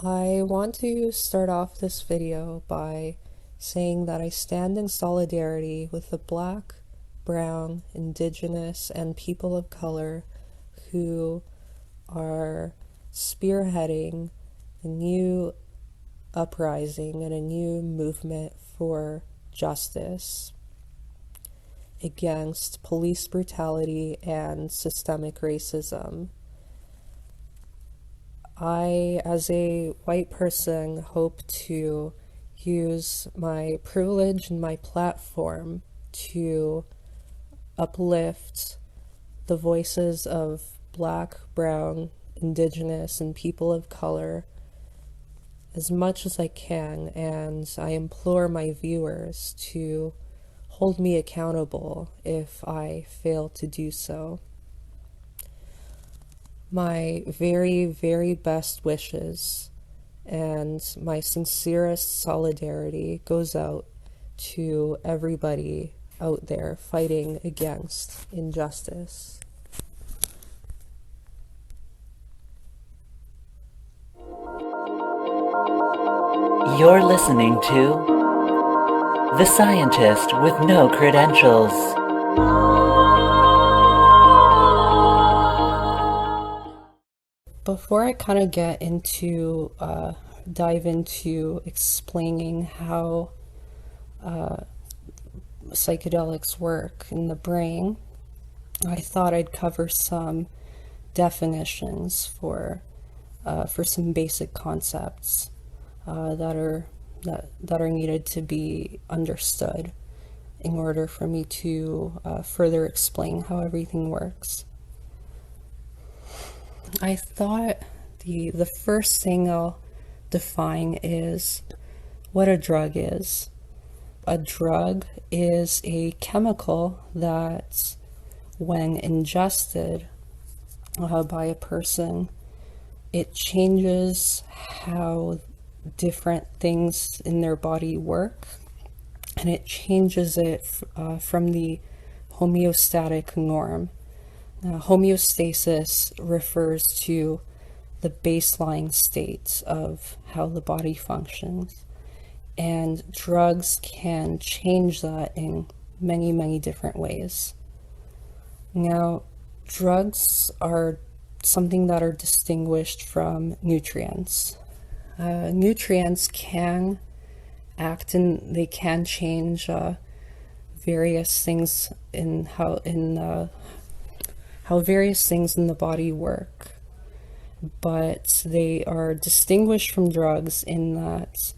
I want to start off this video by saying that I stand in solidarity with the Black, Brown, Indigenous, and people of color who are spearheading a new uprising and a new movement for justice against police brutality and systemic racism. I, as a white person, hope to use my privilege and my platform to uplift the voices of Black, Brown, Indigenous, and people of color as much as I can, and I implore my viewers to hold me accountable if I fail to do so. My very, very best wishes and my sincerest solidarity goes out to everybody out there fighting against injustice. You're listening to The Scientist with No Credentials. Before I kind of get into, dive into explaining how psychedelics work in the brain, I thought I'd cover some definitions for some basic concepts that are needed to be understood in order for me to further explain how everything works. I thought the first thing I'll define is what a drug is. A drug is a chemical that, when ingested by a person, it changes how different things in their body work, and it changes it from the homeostatic norm. Homeostasis refers to the baseline state of how the body functions, and drugs can change that in many, many different ways. Now, drugs are something that are distinguished from nutrients. Nutrients can act and they can change various things in how various things in the body work, but they are distinguished from drugs in that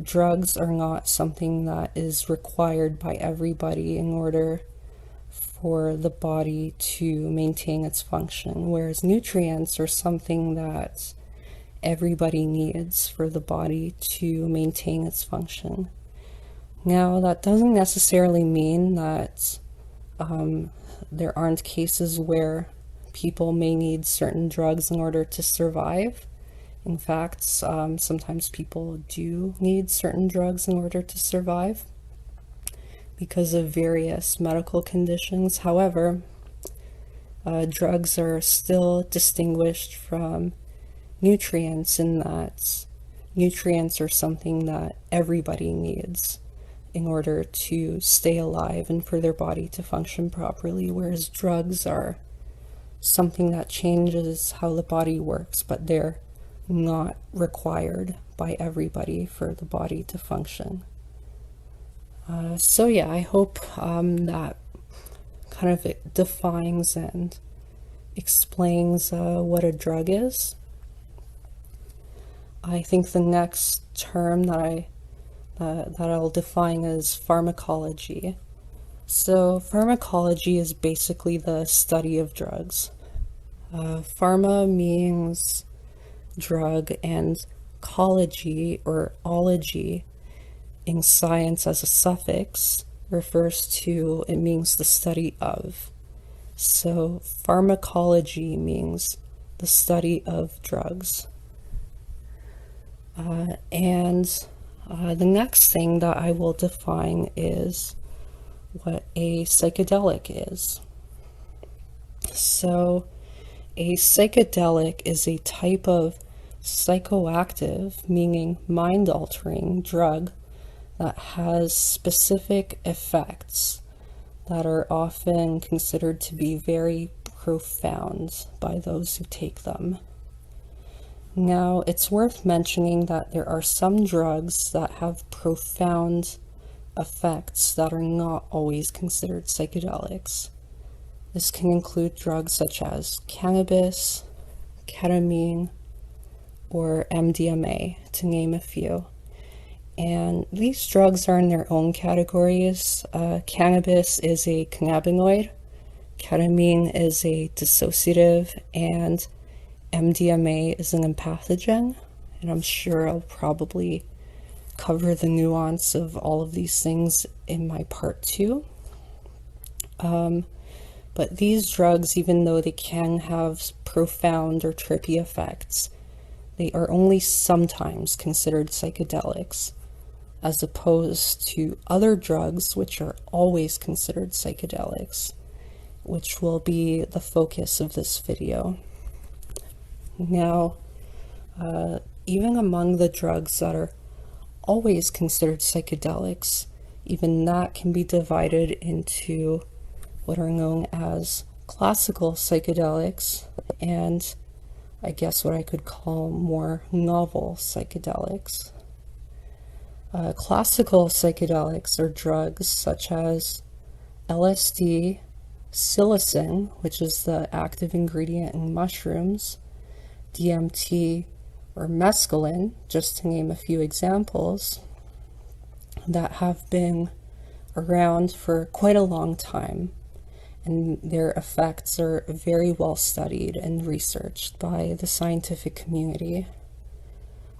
drugs are not something that is required by everybody in order for the body to maintain its function, whereas nutrients are something that everybody needs for the body to maintain its function. Now, that doesn't necessarily mean that there aren't cases where people may need certain drugs in order to survive. In fact, sometimes people do need certain drugs in order to survive because of various medical conditions. However, drugs are still distinguished from nutrients in that nutrients are something that everybody needs in order to stay alive and for their body to function properly, whereas drugs are something that changes how the body works, but they're not required by everybody for the body to function. So yeah, I hope that kind of it defines and explains what a drug is. I think the next term that I'll define is pharmacology. So pharmacology is basically the study of drugs. Pharma means drug, and ecology or ology in science as a suffix refers to, it means the study of. So pharmacology means the study of drugs. The next thing that I will define is what a psychedelic is. So a psychedelic is a type of psychoactive, meaning mind-altering drug that has specific effects that are often considered to be very profound by those who take them. Now, it's worth mentioning that there are some drugs that have profound effects that are not always considered psychedelics. This can include drugs such as cannabis, ketamine, or MDMA, to name a few. And these drugs are in their own categories. Cannabis is a cannabinoid, ketamine is a dissociative, and MDMA is an empathogen. And I'm sure I'll probably cover the nuance of all of these things in my part 2. But these drugs, even though they can have profound or trippy effects, they are only sometimes considered psychedelics, as opposed to other drugs which are always considered psychedelics, which will be the focus of this video. Now, even among the drugs that are always considered psychedelics, even that can be divided into what are known as classical psychedelics and I guess what I could call more novel psychedelics. Classical psychedelics are drugs such as LSD, psilocin, which is the active ingredient in mushrooms, DMT, or mescaline, just to name a few examples, that have been around for quite a long time, and their effects are very well studied and researched by the scientific community.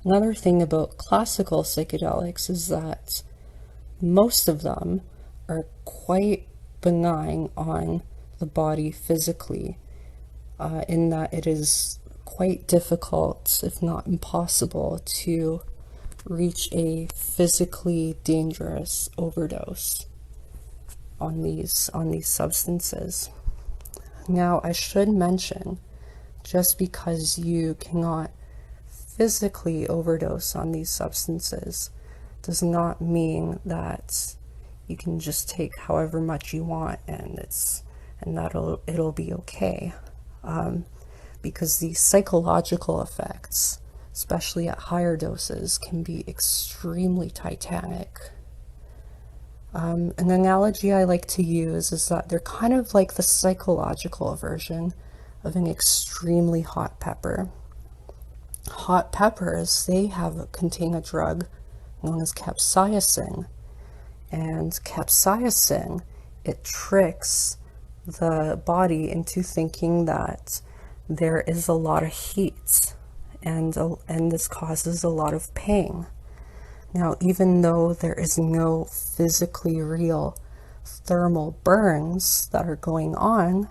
Another thing about classical psychedelics is that most of them are quite benign on the body physically, in that it is quite difficult, if not impossible, to reach a physically dangerous overdose on these substances. Now, I should mention, just because you cannot physically overdose on these substances does not mean that you can just take however much you want and it'll be okay. Because the psychological effects, especially at higher doses, can be extremely titanic. An analogy I like to use is that they're kind of like the psychological version of an extremely hot pepper. Hot peppers, they contain a drug known as capsaicin, and capsaicin, it tricks the body into thinking that there is a lot of heat, and this causes a lot of pain. Now, even though there is no physically real thermal burns that are going on,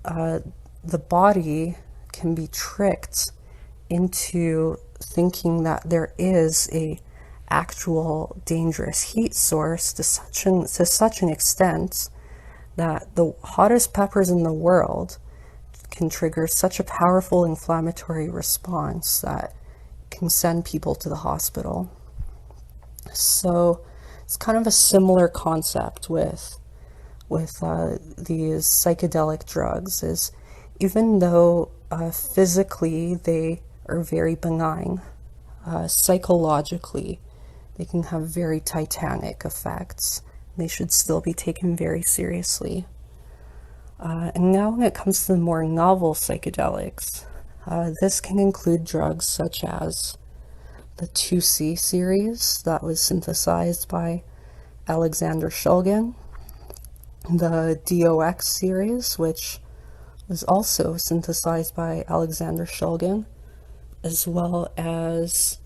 the body can be tricked into thinking that there is a actual dangerous heat source to such an extent that the hottest peppers in the world can trigger such a powerful inflammatory response that can send people to the hospital. So it's kind of a similar concept with these psychedelic drugs, is even though physically they are very benign, psychologically they can have very titanic effects. They should still be taken very seriously. And now when it comes to the more novel psychedelics, this can include drugs such as the 2C series that was synthesized by Alexander Shulgin, the DOX series, which was also synthesized by Alexander Shulgin, as well as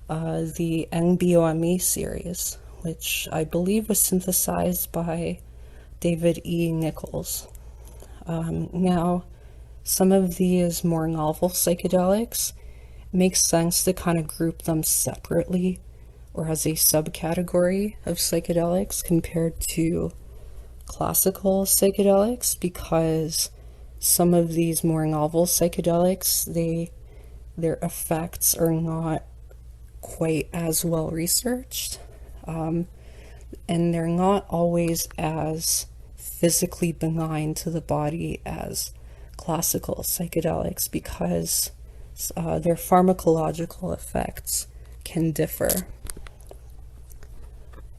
the NBOME series, which I believe was synthesized by David E. Nichols. Now, some of these more novel psychedelics makes sense to kind of group them separately or as a subcategory of psychedelics compared to classical psychedelics, because some of these more novel psychedelics, they their effects are not quite as well researched, and they're not always as physically benign to the body as classical psychedelics, because their pharmacological effects can differ.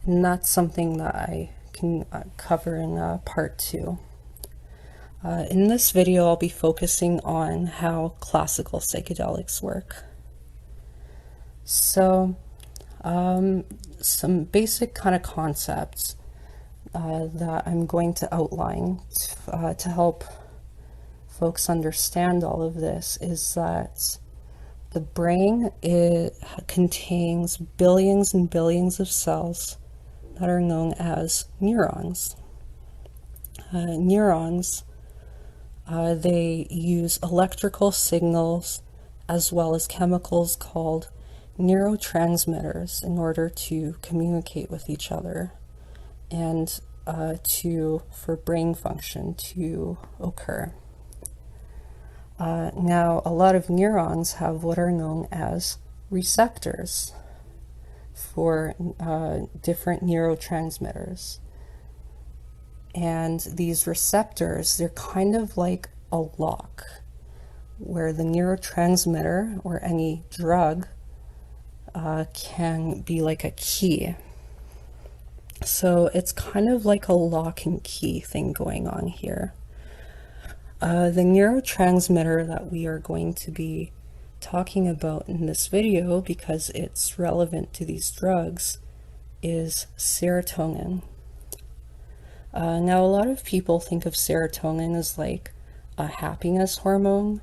And that's something that I can cover in part 2. In this video, I'll be focusing on how classical psychedelics work. So, some basic kind of concepts that I'm going to outline to help folks understand all of this is that the brain, it contains billions and billions of cells that are known as neurons. Neurons, they use electrical signals as well as chemicals called neurotransmitters in order to communicate with each other and for brain function to occur. Now, a lot of neurons have what are known as receptors for different neurotransmitters. And these receptors, they're kind of like a lock, where the neurotransmitter or any drug can be like a key. So it's kind of like a lock and key thing going on here. The neurotransmitter that we are going to be talking about in this video, because it's relevant to these drugs, is serotonin. Now, a lot of people think of serotonin as like a happiness hormone,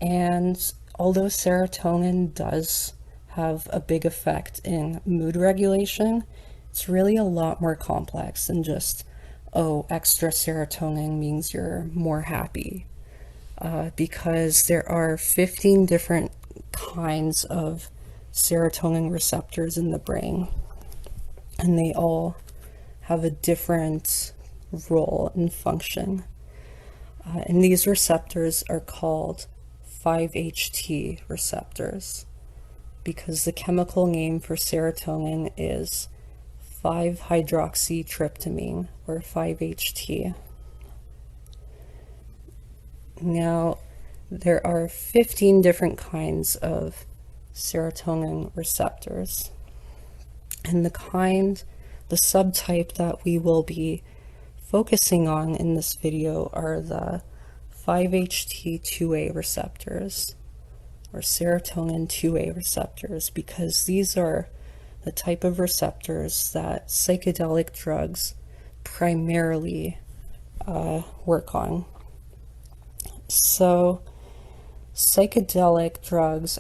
and although serotonin does have a big effect in mood regulation, it's really a lot more complex than just, oh, extra serotonin means you're more happy, because there are 15 different kinds of serotonin receptors in the brain, and they all have a different role and function. And these receptors are called 5-HT receptors, because the chemical name for serotonin is 5-hydroxytryptamine, or 5-HT. Now, there are 15 different kinds of serotonin receptors, and the subtype that we will be focusing on in this video are the 5-HT2A receptors, or serotonin 2A receptors, because these are the type of receptors that psychedelic drugs primarily work on. So psychedelic drugs,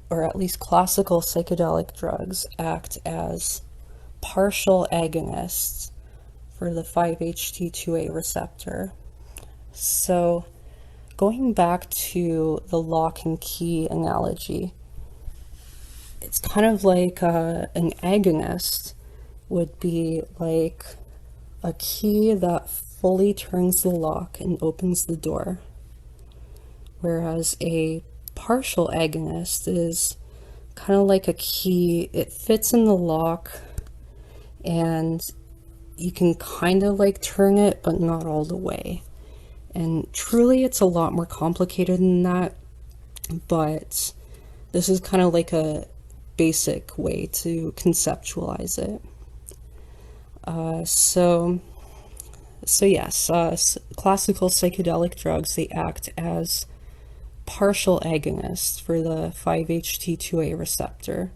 or at least classical psychedelic drugs, act as partial agonists for the 5-HT2A receptor. So going back to the lock and key analogy, it's kind of like an agonist would be like a key that fully turns the lock and opens the door, whereas a partial agonist is kind of like a key. It fits in the lock and you can kind of like turn it, but not all the way. And truly, it's a lot more complicated than that, but this is kind of like a basic way to conceptualize it. So yes, classical psychedelic drugs, they act as partial agonists for the 5-HT2A receptor.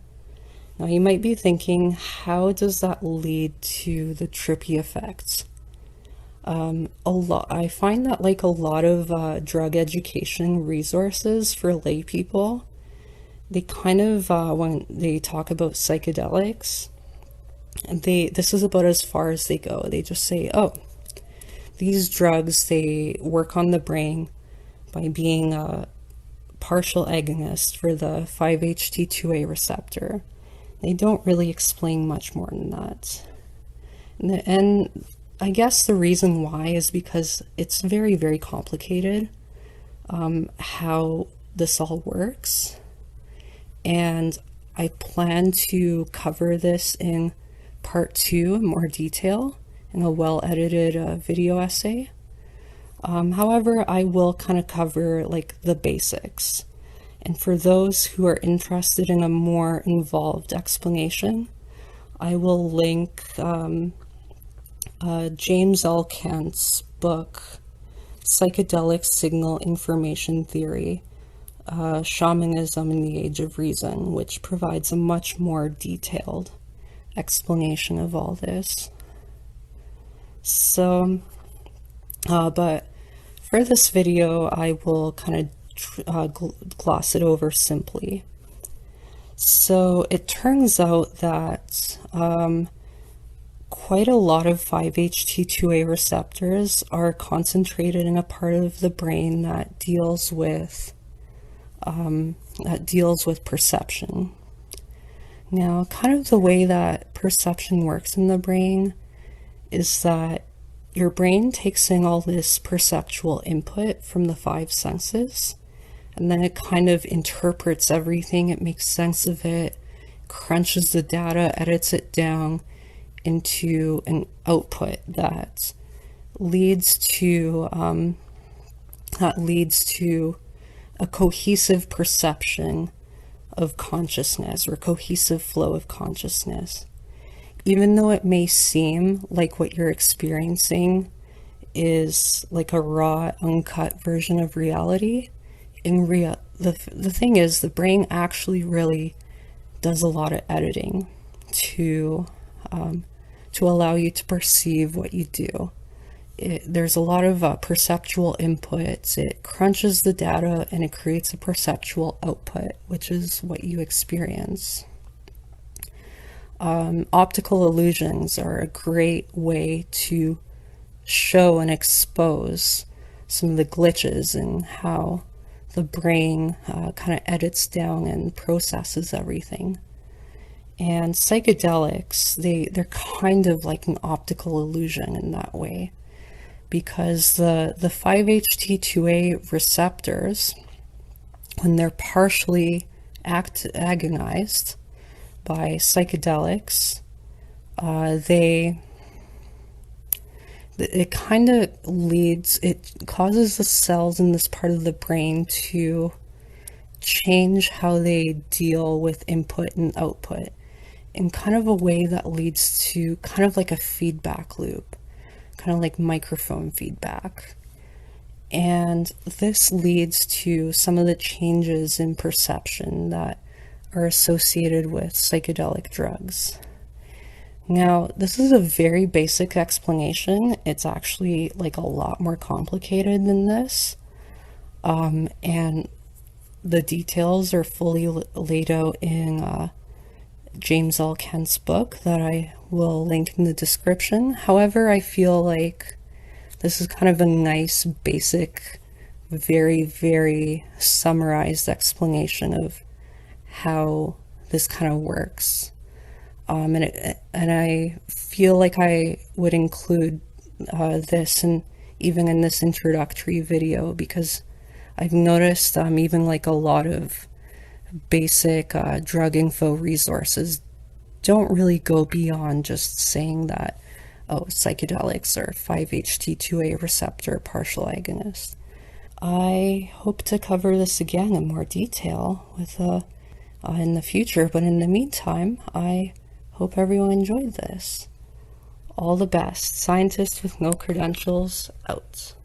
Now you might be thinking, how does that lead to the trippy effects? I find that like a lot of drug education resources for lay people, they kind of, when they talk about psychedelics, this is about as far as they go. They just say, oh, these drugs, they work on the brain by being a partial agonist for the 5-HT2A receptor. They don't really explain much more than that. And I guess the reason why is because it's very, very complicated how this all works. And I plan to cover this in part 2 in more detail in a well-edited video essay. However, I will kind of cover like the basics. And for those who are interested in a more involved explanation, I will link James L. Kent's book, Psychedelic Signal Information Theory, Shamanism in the Age of Reason, which provides a much more detailed explanation of all this. So, but for this video, I will kind of gloss it over simply. So it turns out that quite a lot of 5-HT2A receptors are concentrated in a part of the brain that deals with perception. Now, kind of the way that perception works in the brain is that your brain takes in all this perceptual input from the 5 senses, and then it kind of interprets everything. It makes sense of it, crunches the data, edits it down into an output that leads to a cohesive perception of consciousness, or cohesive flow of consciousness. Even though it may seem like what you're experiencing is like a raw, uncut version of reality, the thing is, the brain actually really does a lot of editing to allow you to perceive what you do. There's a lot of perceptual inputs. It crunches the data and it creates a perceptual output, which is what you experience. Optical illusions are a great way to show and expose some of the glitches in how the brain kind of edits down and processes everything. And psychedelics, they're kind of like an optical illusion in that way, because the 5-HT2A receptors, when they're partially agonized by psychedelics, it kind of it causes the cells in this part of the brain to change how they deal with input and output in kind of a way that leads to kind of like a feedback loop, kind of like microphone feedback. And this leads to some of the changes in perception that are associated with psychedelic drugs. Now, this is a very basic explanation. It's actually like a lot more complicated than this. And the details are fully laid out in James L. Kent's book that I will link in the description. However, I feel like this is kind of a nice, basic, very, very summarized explanation of how this kind of works. And I feel like I would include this even in this introductory video, because I've noticed even like a lot of basic drug info resources don't really go beyond just saying that, oh, psychedelics are 5-HT2A receptor partial agonist. I hope to cover this again in more detail with in the future, but in the meantime, I hope everyone enjoyed this. All the best. Scientist with no credentials, out.